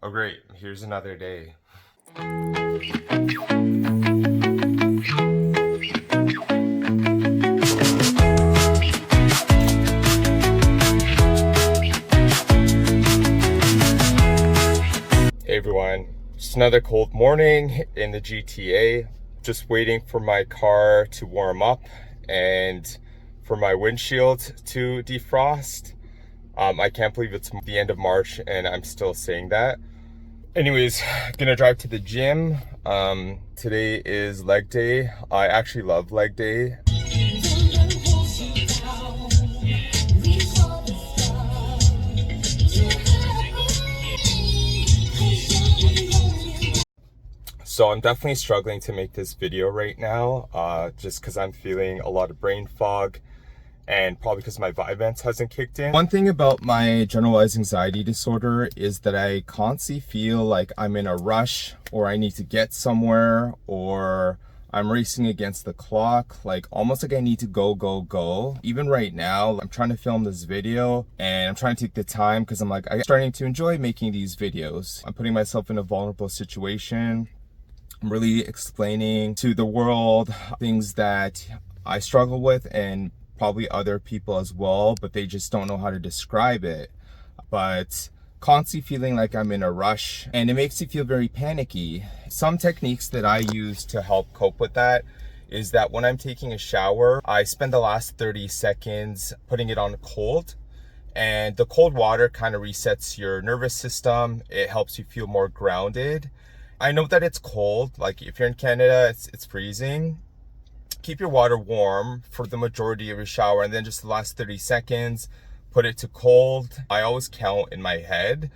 Oh great, here's another day. Hey everyone, just another cold morning in the GTA. Just waiting for my car to warm up and for my windshield to defrost. I can't believe it's the end of March and I'm still saying that. Anyways, gonna drive to the gym. Today is leg day. I actually love leg day. So I'm definitely struggling to make this video right now, just because I'm feeling a lot of brain fog and probably because my Vyvanse hasn't kicked in. One thing about my generalized anxiety disorder is that I constantly feel like I'm in a rush, or I need to get somewhere, or I'm racing against the clock, like almost like I need to go. Even right now, I'm trying to film this video and I'm trying to take the time because I'm starting to enjoy making these videos. I'm putting myself in a vulnerable situation. I'm really explaining to the world things that I struggle with and probably other people as well, but they just don't know how to describe it. But constantly feeling like I'm in a rush, and it makes me feel very panicky. Some techniques that I use to help cope with that is that when I'm taking a shower, I spend the last 30 seconds putting it on cold, and the cold water kind of resets your nervous system. It helps you feel more grounded. I know that it's cold, like if you're in Canada, it's freezing. Keep your water warm for the majority of your shower, and then just the last 30 seconds, put it to cold. I always count in my head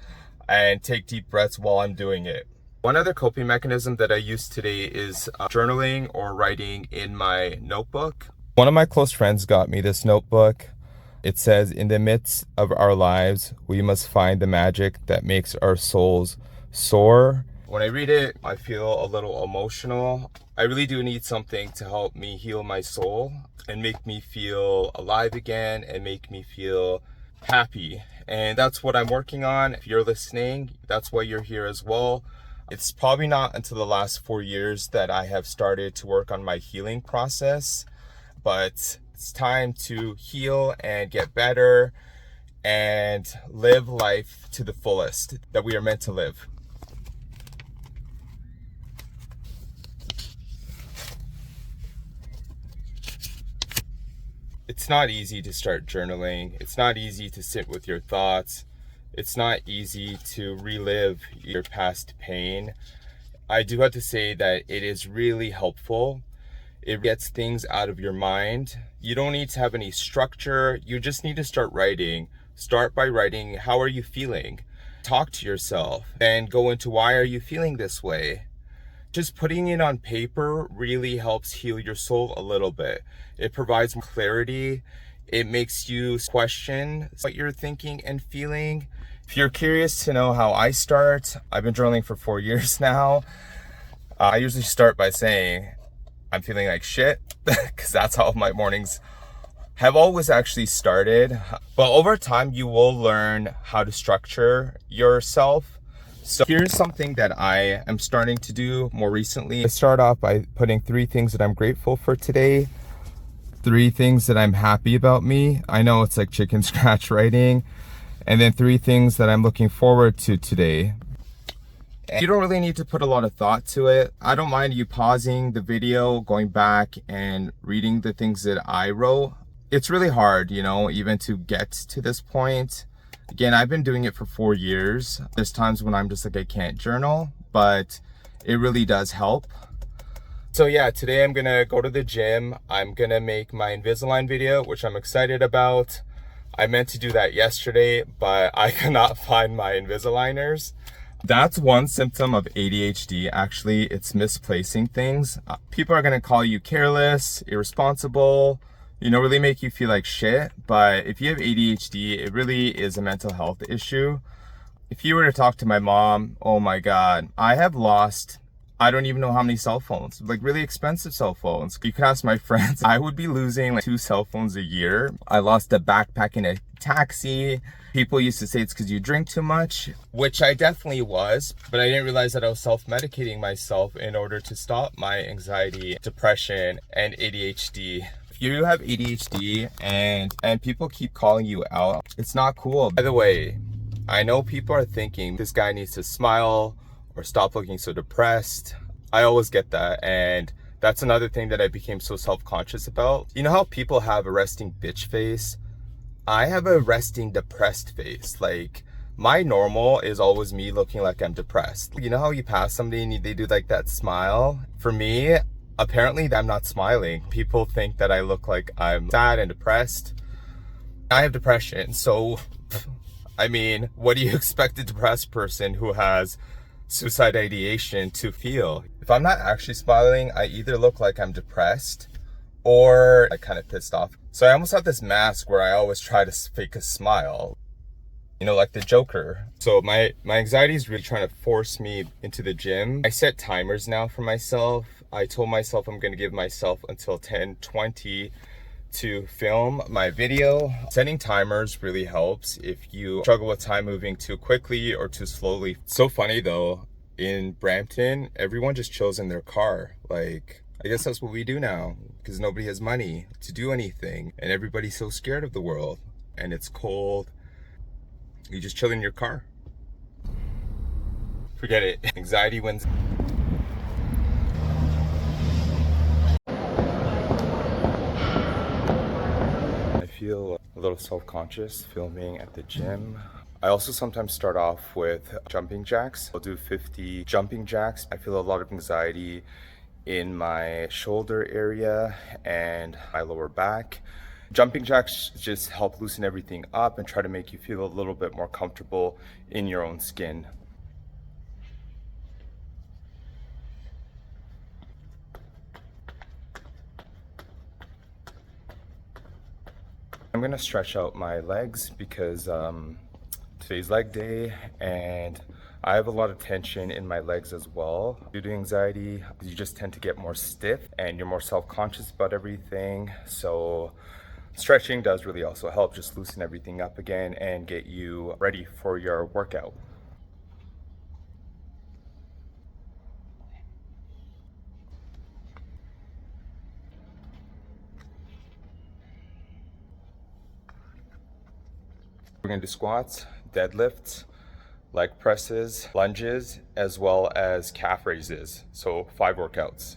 and take deep breaths while I'm doing it. One other coping mechanism that I use today is journaling or writing in my notebook. One of my close friends got me this notebook. It says, "In the midst of our lives, we must find the magic that makes our souls soar." When I read it, I feel a little emotional. I really do need something to help me heal my soul and make me feel alive again and make me feel happy. And that's what I'm working on. If you're listening, that's why you're here as well. It's probably not until the last 4 years that I have started to work on my healing process, but it's time to heal and get better and live life to the fullest that we are meant to live. It's not easy to start journaling. It's not easy to sit with your thoughts. It's not easy to relive your past pain. I do have to say that it is really helpful. It gets things out of your mind. You don't need to have any structure. You just need to start writing. Start by writing, how are you feeling? Talk to yourself and go into why are you feeling this way? Just putting it on paper really helps heal your soul a little bit. It provides clarity. It makes you question what you're thinking and feeling. If you're curious to know how I start, I've been journaling for 4 years now. I usually start by saying, I'm feeling like shit, because that's how my mornings have always actually started. But over time, you will learn how to structure yourself. So here's something that I am starting to do more recently. I start off by putting 3 things that I'm grateful for today, 3 things that I'm happy about me. I know it's like chicken scratch writing. And then 3 things that I'm looking forward to today. And you don't really need to put a lot of thought to it. I don't mind you pausing the video, going back and reading the things that I wrote. It's really hard, even to get to this point. Again, I've been doing it for 4 years. There's times when I'm just like, I can't journal, but it really does help. So yeah, today I'm gonna go to the gym. I'm gonna make my Invisalign video, which I'm excited about. I meant to do that yesterday, but I could not find my Invisaligners. That's one symptom of ADHD, actually. It's misplacing things. People are gonna call you careless, irresponsible, really make you feel like shit. But if you have ADHD, it really is a mental health issue. If you were to talk to my mom, oh my God, I have lost, I don't even know how many cell phones, like really expensive cell phones. You can ask my friends, I would be losing like 2 cell phones a year. I lost a backpack and a taxi. People used to say it's because you drink too much, which I definitely was, but I didn't realize that I was self-medicating myself in order to stop my anxiety, depression, and ADHD. If you have ADHD and people keep calling you out, it's not cool. By the way, I know people are thinking this guy needs to smile or stop looking so depressed. I always get that, and that's another thing that I became so self-conscious about. You know how people have a resting bitch face? I have a resting depressed face. Like, my normal is always me looking like I'm depressed. You know how you pass somebody and they do like that smile? For me, apparently I'm not smiling. People think that I look like I'm sad and depressed. I have depression, so I mean, what do you expect a depressed person who has suicide ideation to feel? If I'm not actually smiling, I either look like I'm depressed or I'm kind of pissed off. So I almost have this mask where I always try to fake a smile, you know, like the Joker. So my anxiety is really trying to force me into the gym. I set timers now for myself. I told myself I'm going to give myself until 10:20 to film my video. Setting timers really helps if you struggle with time moving too quickly or too slowly. It's so funny though, in Brampton, everyone just chills in their car. Like, I guess that's what we do now because nobody has money to do anything and everybody's so scared of the world and it's cold. You just chill in your car. Forget it. Anxiety wins. I feel a little self-conscious filming at the gym. I also sometimes start off with jumping jacks. I'll do 50 jumping jacks. I feel a lot of anxiety in my shoulder area and my lower back. Jumping jacks just help loosen everything up and try to make you feel a little bit more comfortable in your own skin. I'm gonna stretch out my legs because today's leg day and I have a lot of tension in my legs as well. Due to anxiety, you just tend to get more stiff and you're more self-conscious about everything. So stretching does really also help just loosen everything up again and get you ready for your workout. We're gonna do squats, deadlifts, leg presses, lunges, as well as calf raises. So 5 workouts.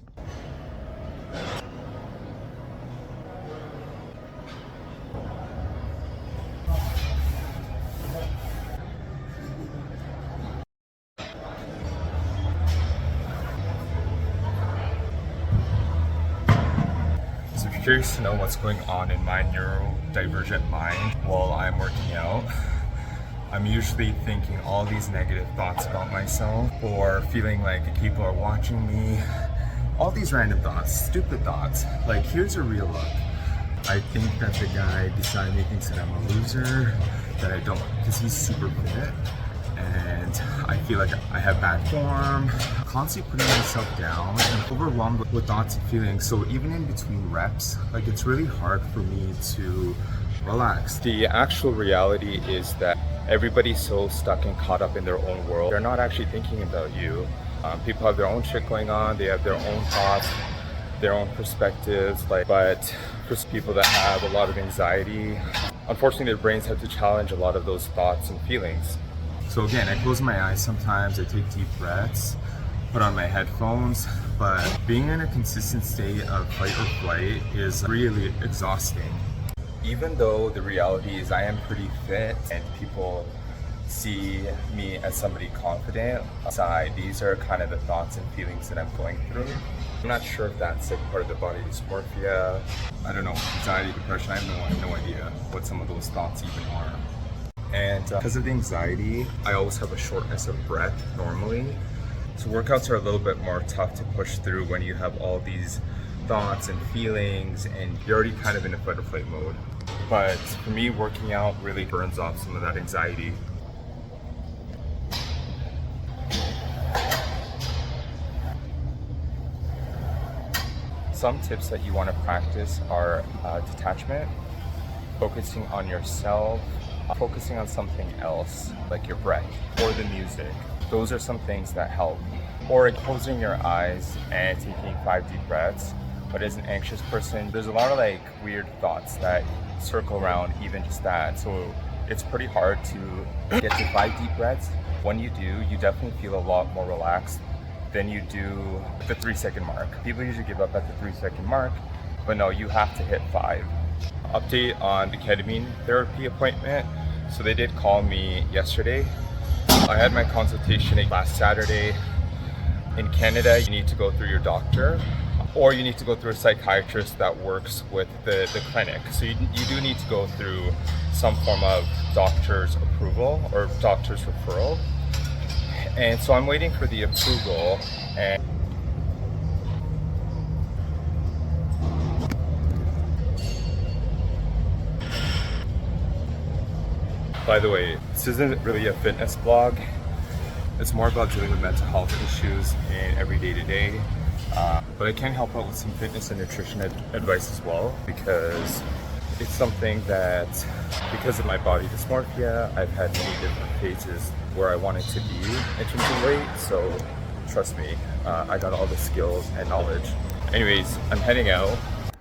So if you're curious to know what's going on in my neurodivergent mind while I'm working out, I'm usually thinking all these negative thoughts about myself or feeling like people are watching me. All these random thoughts, stupid thoughts. Like, here's a real look. I think that the guy beside me thinks that I'm a loser, that I don't, because he's super fit. And I feel like I have bad form, constantly putting myself down and overwhelmed with thoughts and feelings. So even in between reps, like, it's really hard for me to relax. The actual reality is that everybody's so stuck and caught up in their own world. They're not actually thinking about you. People have their own shit going on. They have their own thoughts, their own perspectives. But for people that have a lot of anxiety, unfortunately their brains have to challenge a lot of those thoughts and feelings. So again, I close my eyes sometimes, I take deep breaths, put on my headphones, but being in a consistent state of fight or flight is really exhausting. Even though the reality is I am pretty fit and people see me as somebody confident, aside, these are kind of the thoughts and feelings that I'm going through. I'm not sure if that's a part of the body dysmorphia. I don't know, anxiety, depression, I have no idea what some of those thoughts even are. And because of the anxiety, I always have a shortness of breath normally. So workouts are a little bit more tough to push through when you have all these thoughts and feelings and you're already kind of in a fight or flight mode. But for me, working out really burns off some of that anxiety. Some tips that you want to practice are detachment. focusing on yourself, focusing on something else, like your breath or the music. Those are some things that help. Or closing your eyes and taking 5 deep breaths. But as an anxious person, there's a lot of like weird thoughts that circle around even just that. So it's pretty hard to get to 5 deep breaths. When you do, you definitely feel a lot more relaxed than you do the 3-second mark. People usually give up at the 3-second mark, but no, you have to hit 5. Update on the ketamine therapy appointment. So they did call me yesterday. I had my consultation last Saturday. In Canada, you need to go through your doctor, or you need to go through a psychiatrist that works with the clinic. So you do need to go through some form of doctor's approval or doctor's referral. And so I'm waiting for the approval. And by the way, this isn't really a fitness blog. It's more about dealing with mental health issues in every day-to-day. But I can help out with some fitness and nutrition advice as well, because it's something that, because of my body dysmorphia, I've had many different phases where I wanted to be in terms of weight. So trust me, I got all the skills and knowledge. Anyways, I'm heading out.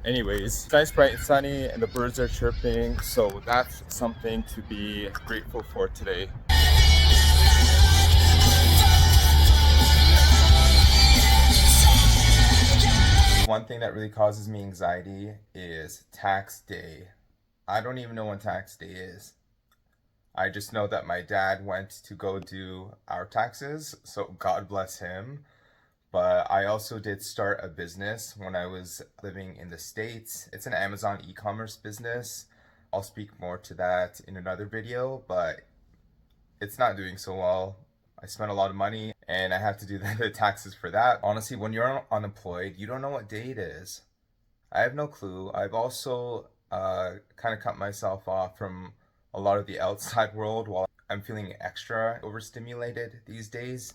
Anyways, it's nice, bright and sunny, and the birds are chirping. So that's something to be grateful for today. One thing that really causes me anxiety is tax day. I don't even know when tax day is. I just know that my dad went to go do our taxes, so God bless him. But I also did start a business when I was living in the States. It's an Amazon e-commerce business. I'll speak more to that in another video, but it's not doing so well. I spent a lot of money and I have to do the taxes for that. Honestly, when you're unemployed, you don't know what day it is. I have no clue. I've also kind of cut myself off from a lot of the outside world while I'm feeling extra overstimulated these days.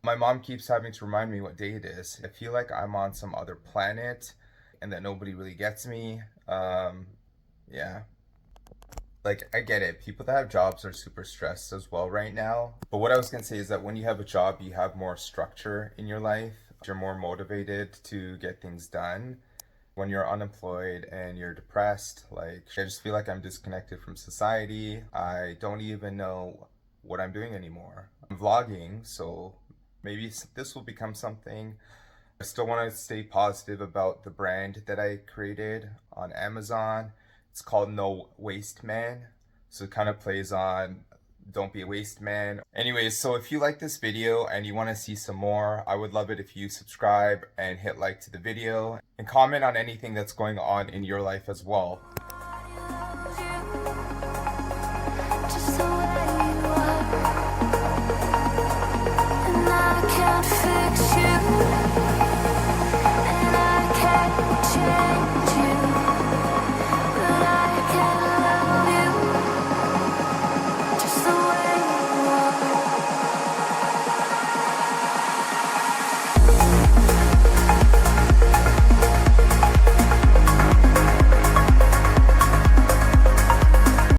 My mom keeps having to remind me what day it is. I feel like I'm on some other planet and that nobody really gets me. Yeah. Like, I get it. People that have jobs are super stressed as well right now. But what I was going to say is that when you have a job, you have more structure in your life. You're more motivated to get things done. When you're unemployed and you're depressed, like, I just feel like I'm disconnected from society. I don't even know what I'm doing anymore. I'm vlogging, so maybe this will become something. I still want to stay positive about the brand that I created on Amazon. It's called No Waste Man. So it kind of plays on don't be a waste man. Anyways, so if you like this video and you want to see some more, I would love it if you subscribe and hit like to the video and comment on anything that's going on in your life as well. Just the way you are, and I can't fix you, and I can't change.